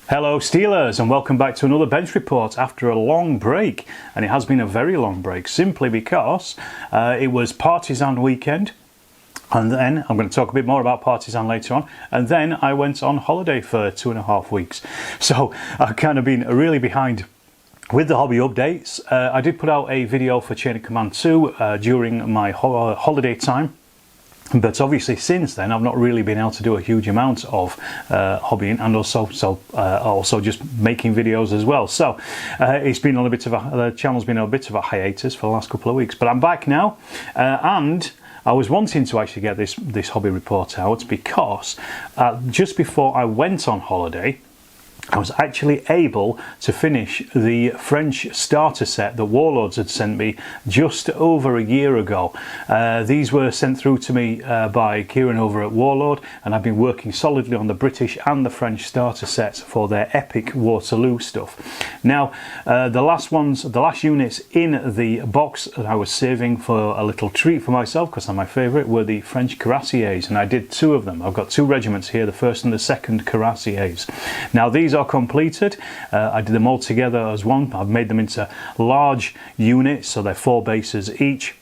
Hello Steelers, and welcome back to another bench report after a long break. And it has been a very long break simply because it was Partizan weekend, and then I'm going to talk a bit more about Partizan later on, and then I went on holiday for 2.5 weeks. So I've kind of been really behind with the hobby updates. I did put out a video for Chain of Command 2 during my holiday time. But obviously since then I've not really been able to do a huge amount of hobbying, and also just making videos as well. So it's been on a bit of the channel's been on a bit of a hiatus for the last couple of weeks. But I'm back now, and I was wanting to actually get this hobby report out because just before I went on holiday, I was actually able to finish the French starter set that Warlords had sent me just over a year ago. These were sent through to me by Kieran over at Warlord, and I've been working solidly on the British and the French starter sets for their epic Waterloo stuff. Now, the last units in the box that I was saving for a little treat for myself, because they're my favourite, were the French Cuirassiers, and I did 2 of them. I've got 2 regiments here, the 1st and the 2nd Cuirassiers. Now these are completed. I did them all together as one. I've made them into large units, so they're 4 bases each.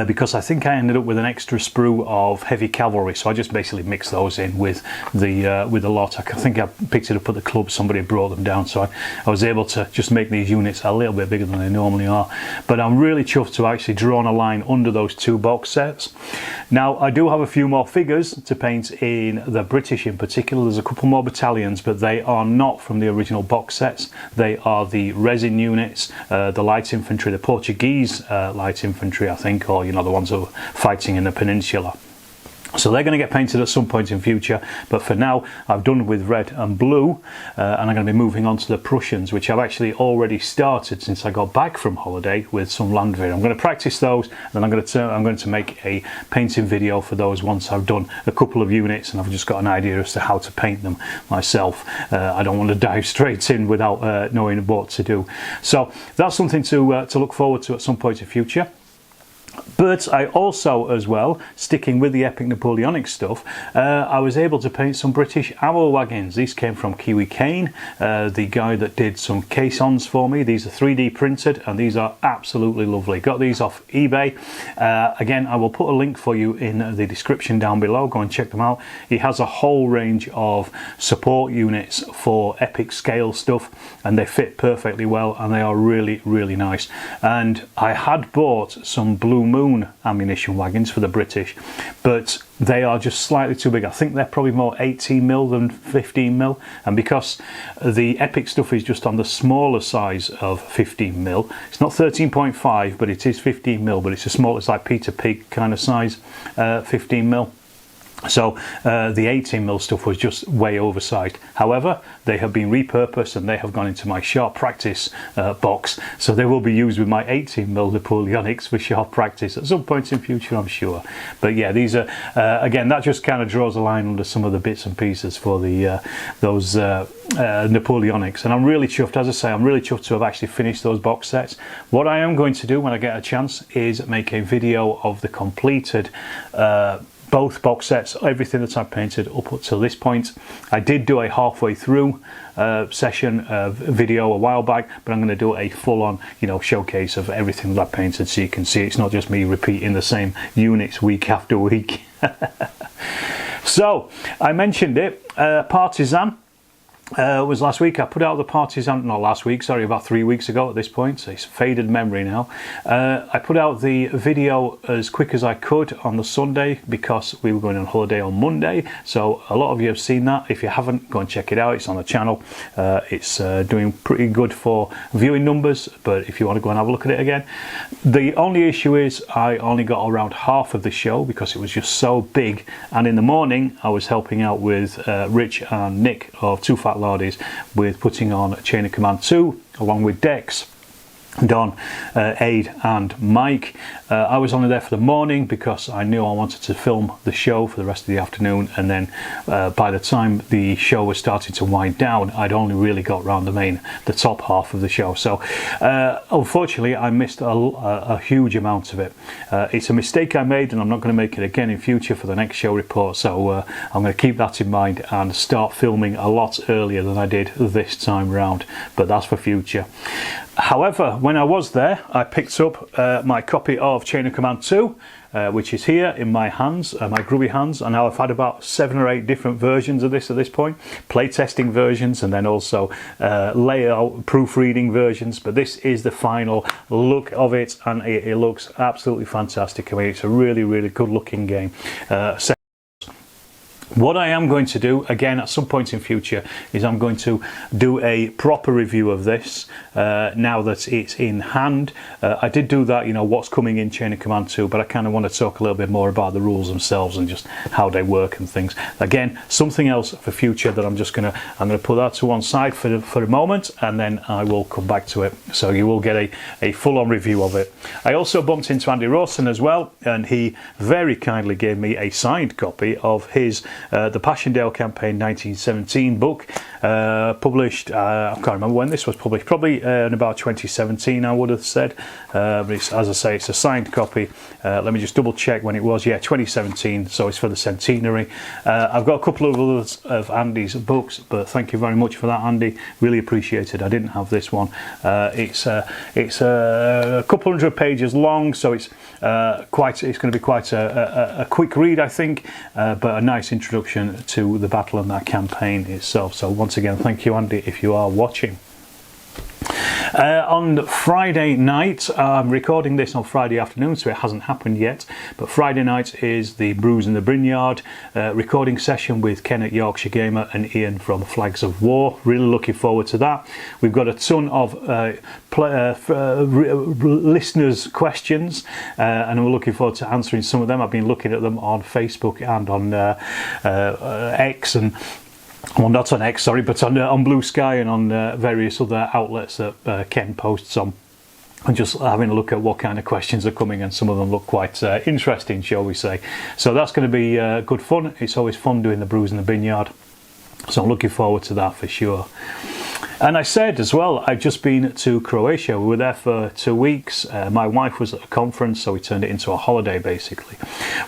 Because I think I ended up with an extra sprue of heavy cavalry, so I just basically mixed those in with the lot. I think I picked it up at the club, somebody brought them down, so I was able to just make these units a little bit bigger than they normally are. But I'm really chuffed to actually draw on a line under those 2 box sets. Now I do have a few more figures to paint in the British in particular. There's a couple more battalions, but they are not from the original box sets. They are the resin units, the light infantry, the Portuguese light infantry, I think, or the ones who are fighting in the peninsula. So they're going to get painted at some point in future, but for now I've done with red and blue, and I'm going to be moving on to the Prussians, which I've actually already started since I got back from holiday with some Landwehr. I'm going to practice those, and then I'm going to make a painting video for those once I've done a couple of units and I've just got an idea as to how to paint them myself. I don't want to dive straight in without knowing what to do. So that's something to look forward to at some point in future. But I also, as well, sticking with the epic Napoleonic stuff, I was able to paint some British ammo wagons. These came from Kiwi Kane, the guy that did some caissons for me. These are 3D printed, and these are absolutely lovely. Got these off eBay. Again, I will put a link for you in the description down below. Go and check them out. He has a whole range of support units for epic scale stuff, and they fit perfectly well, and they are really, really nice. And I had bought some Blue Moon ammunition wagons for the British, but they are just slightly too big. I think they're probably more 18mm than 15mm, and because the epic stuff is just on the smaller size of 15mm, it's not 13.5, but it is 15mm, but it's a small, it's like Peter Pig kind of size 15mm. So the 18mm stuff was just way oversized. However, they have been repurposed and they have gone into my sharp practice box, so they will be used with my 18mm Napoleonics for sharp practice at some point in future, I'm sure. But yeah, these are again, that just kind of draws a line under some of the bits and pieces for the those Napoleonics, and I'm really chuffed. As I say, I'm really chuffed to have actually finished those box sets. What I am going to do when I get a chance is make a video of the completed both box sets, everything that I've painted up until this point. I did do a halfway through session video a while back, but I'm going to do a full-on, showcase of everything that I've painted, so you can see it's not just me repeating the same units week after week. So I mentioned it, Partizan. Was last week. I put out the Partizan, not last week, sorry, about 3 weeks ago at this point, so it's faded memory now. I put out the video as quick as I could on the Sunday because we were going on holiday on Monday, so a lot of you have seen that. If you haven't, go and check it out, it's on the channel. It's doing pretty good for viewing numbers, but if you want to go and have a look at it again. The only issue is I only got around half of the show because it was just so big, and in the morning I was helping out with Rich and Nick of Two Fat Lardies with putting on Chain of Command 2 along with Dex, Don, Aid and Mike. I was only there for the morning because I knew I wanted to film the show for the rest of the afternoon, and then by the time the show was starting to wind down, I'd only really got round the top half of the show. So unfortunately I missed a huge amount of it. It's a mistake I made, and I'm not going to make it again in future for the next show report, so I'm going to keep that in mind and start filming a lot earlier than I did this time round, but that's for future. However, when I was there, I picked up my copy of Chain of Command 2, which is here in my hands, my grubby hands, and now I've had about 7 or 8 different versions of this at this point, playtesting versions, and then also layout proofreading versions, but this is the final look of it, and it looks absolutely fantastic. I mean, it's a really, really good looking game. What I am going to do, again at some point in future, is I'm going to do a proper review of this now that it's in hand. I did do that, you know, what's coming in Chain of Command 2, but I kind of want to talk a little bit more about the rules themselves and just how they work and things. Again, something else for future that I'm going to put that to one side for a moment, and then I will come back to it. So you will get a full-on review of it. I also bumped into Andy Rawson as well, and he very kindly gave me a signed copy of his the Passionale Campaign 1917 book, published, I can't remember when this was published, probably in about 2017 I would have said, but it's, as I say, it's a signed copy. Let me just double check when it was. Yeah, 2017, so it's for the centenary. I've got a couple of others of Andy's books, but thank you very much for that, Andy, really appreciate it. I didn't have this one. It's a couple hundred pages long, so it's going to be quite a quick read, I think, but a nice introduction to the battle and that campaign itself. So once again, thank you, Andy, if you are watching. On Friday night, I'm recording this on Friday afternoon, so it hasn't happened yet, but Friday night is the Brews in the Brynjard recording session with Ken at Yorkshire Gamer and Ian from Flags of War. Really looking forward to that. We've got a ton of listeners' questions, and we're looking forward to answering some of them. I've been looking at them on Facebook and on X, and well, not on X, sorry, but on Blue Sky and on various other outlets that Ken posts on, and just having a look at what kind of questions are coming, and some of them look quite interesting, shall we say. So that's going to be good fun. It's always fun doing the Brews in the Vineyard, so I'm looking forward to that for sure. And I said as well, I've just been to Croatia. We were there for 2 weeks. My wife was at a conference, so we turned it into a holiday basically.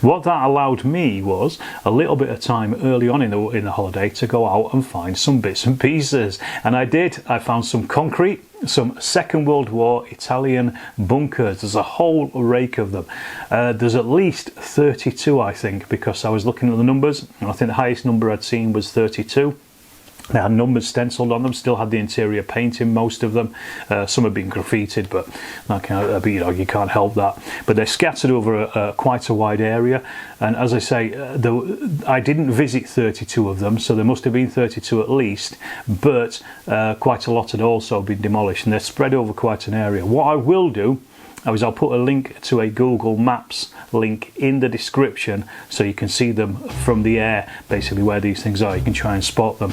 What that allowed me was a little bit of time early on in the holiday to go out and find some bits and pieces. And I did. I found some concrete, some Second World War Italian bunkers. There's a whole rake of them. There's at least 32, I think, because I was looking at the numbers, and I think the highest number I'd seen was 32. They had numbers stenciled on them, still had the interior paint in most of them. Some have been graffitied, but that you know, you can't help that. But they're scattered over quite a wide area. And as I say, I didn't visit 32 of them, so there must have been 32 at least, but quite a lot had also been demolished, and they're spread over quite an area. What I will do is I'll put a link to a Google Maps link in the description, so you can see them from the air, basically where these things are. You can try and spot them.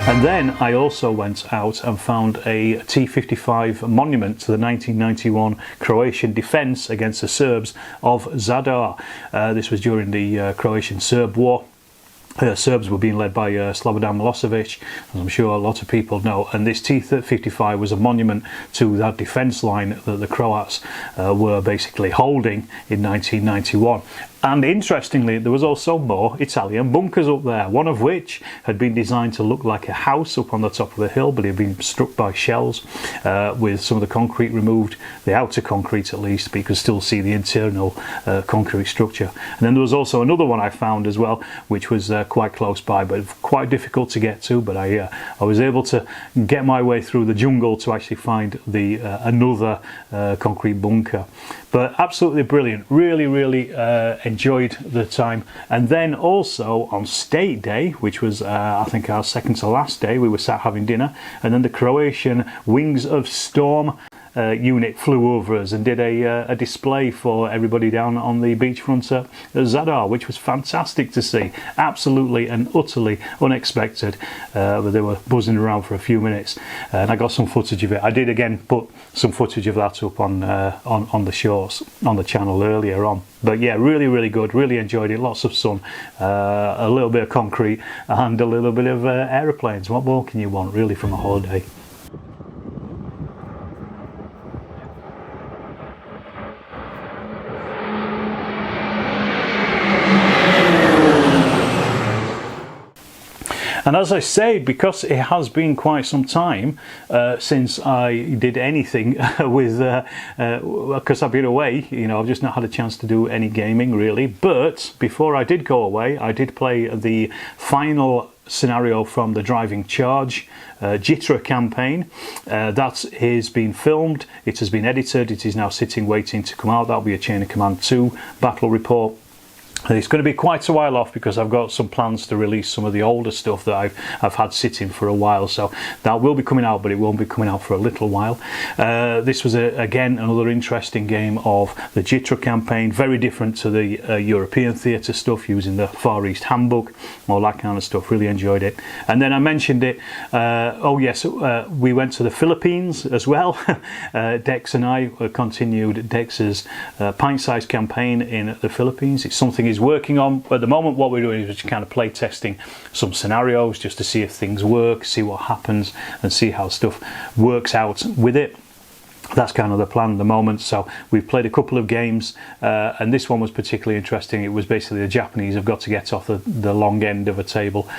And then I also went out and found a T-55 monument to the 1991 Croatian defence against the Serbs of Zadar. This was during the Croatian-Serb War. Serbs were being led by Slobodan Milosevic, as I'm sure a lot of people know, and this T-55 was a monument to that defence line that the Croats were basically holding in 1991. And interestingly, there was also more Italian bunkers up there, one of which had been designed to look like a house up on the top of the hill, but it had been struck by shells with some of the concrete removed, the outer concrete at least, but you could still see the internal concrete structure. And then there was also another one I found as well, which was quite close by, but quite difficult to get to, but I was able to get my way through the jungle to actually find the another concrete bunker. But absolutely brilliant, really enjoyed the time. And then also on State Day, which was I think our second to last day, we were sat having dinner, and then the Croatian Wings of Storm unit flew over us and did a display for everybody down on the beachfront at Zadar, which was fantastic to see. Absolutely and utterly unexpected, but they were buzzing around for a few minutes, and I got some footage of it. I did again put some footage of that up on the shorts on the channel earlier on. But yeah, really good, really enjoyed it. Lots of sun, a little bit of concrete, and a little bit of aeroplanes. What more can you want really from a holiday? And as I say, because it has been quite some time since I did anything with, because I've been away, you know, I've just not had a chance to do any gaming really. But before I did go away, I did play the final scenario from the Driving Charge Jitra campaign. That has been filmed, it has been edited, it is now sitting waiting to come out. That'll be a Chain of Command 2 battle report. It's going to be quite a while off because I've got some plans to release some of the older stuff that I've had sitting for a while, so that will be coming out, but it won't be coming out for a little while. This was again another interesting game of the Jitra campaign, very different to the European theatre stuff, using the Far East Handbook, all that kind of stuff. Really enjoyed it. And then I mentioned it, oh yes, we went to the Philippines as well. Dex and I continued Dex's pint-sized campaign in the Philippines. It's something he's working on at the moment. What we're doing is just kind of play testing some scenarios just to see if things work, see what happens, and see how stuff works out with it. That's kind of the plan at the moment. So we've played a couple of games, and this one was particularly interesting. It was basically the Japanese have got to get off the long end of a table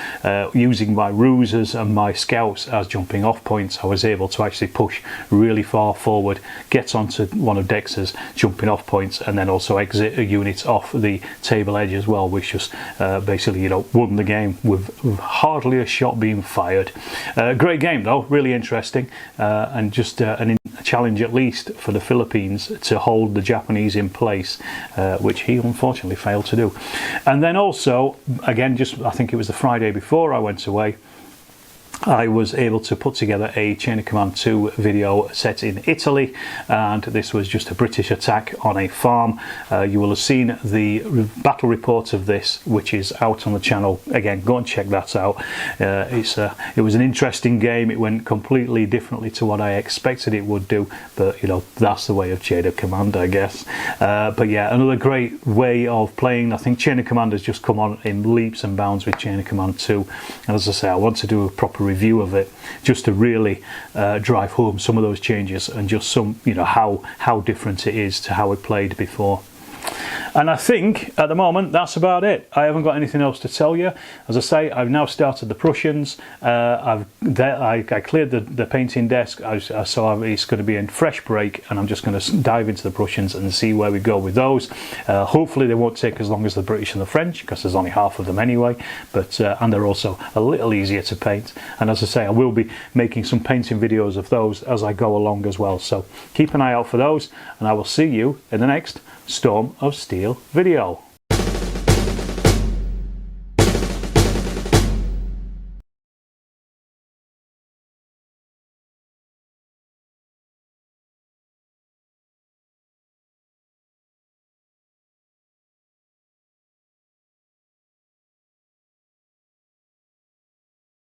using my ruses and my scouts as jumping off points. I was able to actually push really far forward, get onto one of Dex's jumping off points, and then also exit a unit off the table edge as well, which just basically, you know, won the game with hardly a shot being fired. Great game though, really interesting, and just a challenge at least for the Philippines to hold the Japanese in place, which he unfortunately failed to do. And then also, again, just I think it was the Friday before I went away, I was able to put together a Chain of Command 2 video set in Italy, and this was just a British attack on a farm. You will have seen the battle report of this, which is out on the channel. Again, go and check that out. It was an interesting game. It went completely differently to what I expected it would do, but you know, that's the way of Chain of Command, I guess. But yeah, another great way of playing. I think Chain of Command has just come on in leaps and bounds with Chain of Command 2, and as I say, I want to do a proper review of it just to really drive home some of those changes and just some, you know, how different it is to how it played before. And I think at the moment that's about it. I haven't got anything else to tell you. As I say, I've now started the Prussians. I cleared the painting desk, so it's going to be a fresh break, and I'm just going to dive into the Prussians and see where we go with those. Hopefully they won't take as long as the British and the French, because there's only half of them anyway, but and they're also a little easier to paint. And as I say, I will be making some painting videos of those as I go along as well, so keep an eye out for those, and I will see you in the next Storm of Steel video.